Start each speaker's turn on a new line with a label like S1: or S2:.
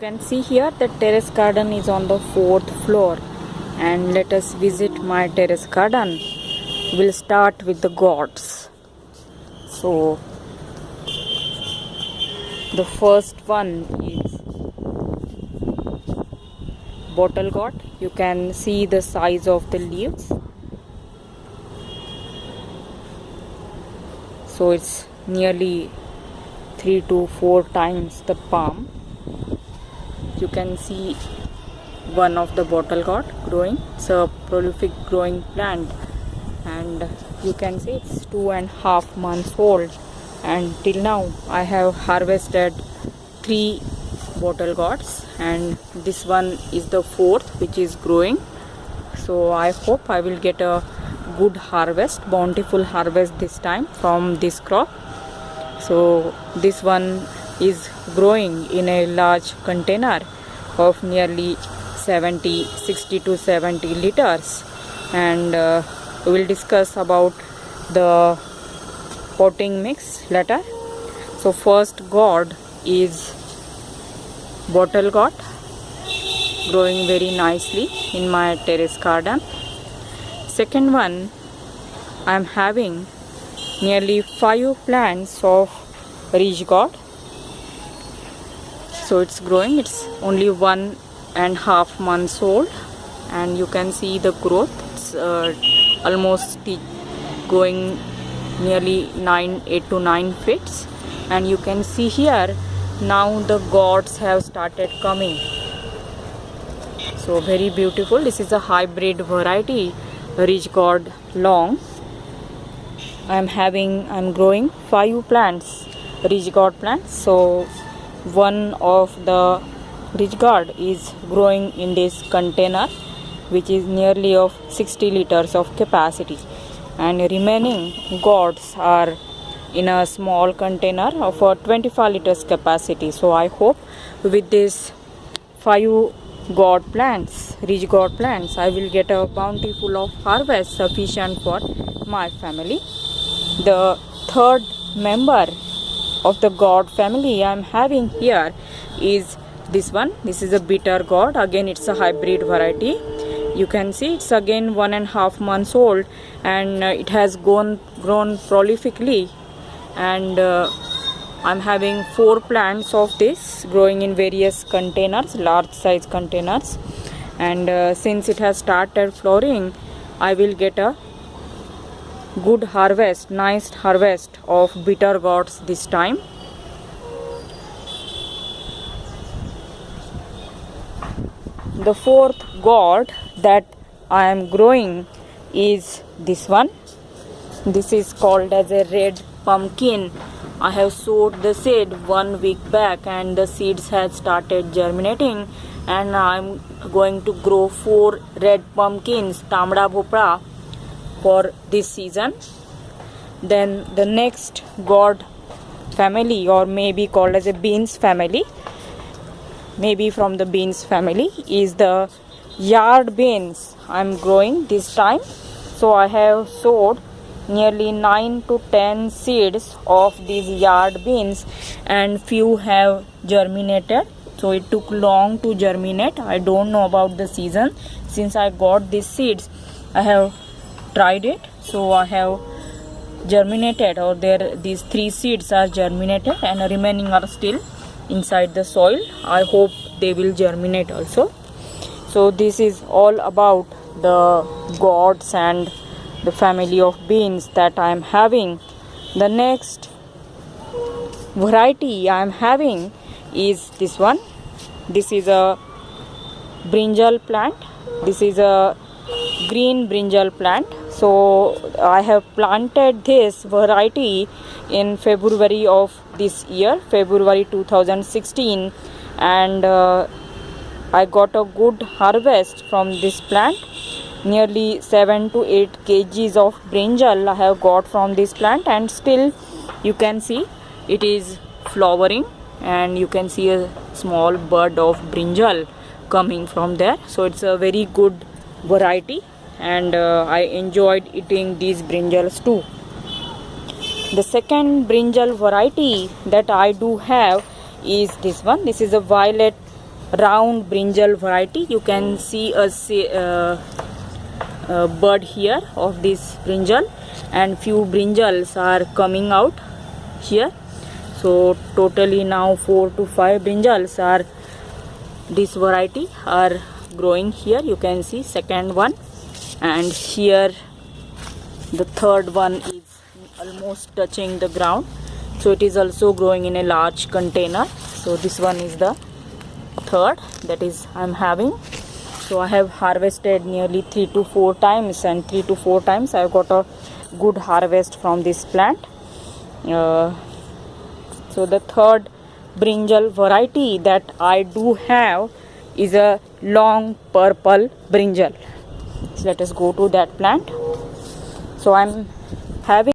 S1: can see here the terrace garden is on the 4th floor, and let us visit my terrace garden. We'll start with the gourds. So the first one is bottle gourd. You can see the size of the leaves. So it's nearly 3 to 4 times the palm. You can see one of the bottle gourd growing. It's a prolific growing plant, and you can see it's 2.5 months old, and till now I have harvested 3 bottle gourds, and this one is the 4th which is growing. So I hope I will get a good harvest, bountiful harvest this time from this crop. So this one is growing in a large container of nearly 60 to 70 liters, and we will discuss about the potting mix later. So first gourd is bottle gourd, growing very nicely in my terrace garden. Second one, I am having nearly 5 plants of ridge gourd. So it's growing. It's only 1.5 months old, and you can see the growth. It's almost going nearly 8 to 9 feet, and you can see here now the gourds have started coming. So very beautiful. This is a hybrid variety, ridge gourd long. I'm growing 5 plants, ridge gourd plants. So one of the ridge gourd is growing in this container, which is nearly of 60 liters of capacity, and remaining gourds are in a small container of 25 liters capacity. So I hope with this 5 gourd plants, ridge gourd plants, I will get a bountiful of harvest sufficient for my family. The third member of the gourd family I am having here is this one. This is a bitter gourd. Again, it's a hybrid variety. You can see it's again 1.5 months old, and it has grown prolifically, and I'm having 4 plants of this growing in various containers, large size containers, and since it has started flowering, I will get a good harvest, nice harvest of bitter gourds this time. The fourth gourd that I am growing is this one. This is called as a red pumpkin. I have sowed the seed 1 week back, and the seeds have started germinating, and I am going to grow 4 red pumpkins, tamda bhopra, for this season. Then the next gourd family, or maybe called as a beans family, maybe from the beans family, is the yard beans I'm growing this time. So I have sowed nearly 9 to 10 seeds of these yard beans, and few have germinated. So it took long to germinate. I don't know about the season. Since I got these seeds, I have tried it. So I have germinated, or these 3 seeds are germinated, and remaining are still inside the soil. I hope they will germinate also. So this is all about the gourds and the family of beans that I am having. The next variety I am having is this one. This is a brinjal plant. This is a green brinjal plant. So I have planted this variety in February of this year, February 2016, and I got a good harvest from this plant. Nearly 7 to 8 kgs of brinjal I have got from this plant, and still you can see it is flowering, and you can see a small bud of brinjal coming from there. So it's a very good variety, and I enjoyed eating these brinjals too. The second brinjal variety that I do have is this one. This is a violet round brinjal variety. You can see a bud here of this brinjal, and few brinjals are coming out here. So totally now 4 to 5 brinjals are this variety are growing here. You can see second one, and here the third one is almost touching the ground, so it is also growing in a large container. So this one is the third that is I'm having. So I have harvested nearly 3 to 4 times, and 3 to 4 times I got a good harvest from this plant. So the third brinjal variety that I do have is a long purple brinjal. So let us go to that plant. So I'm having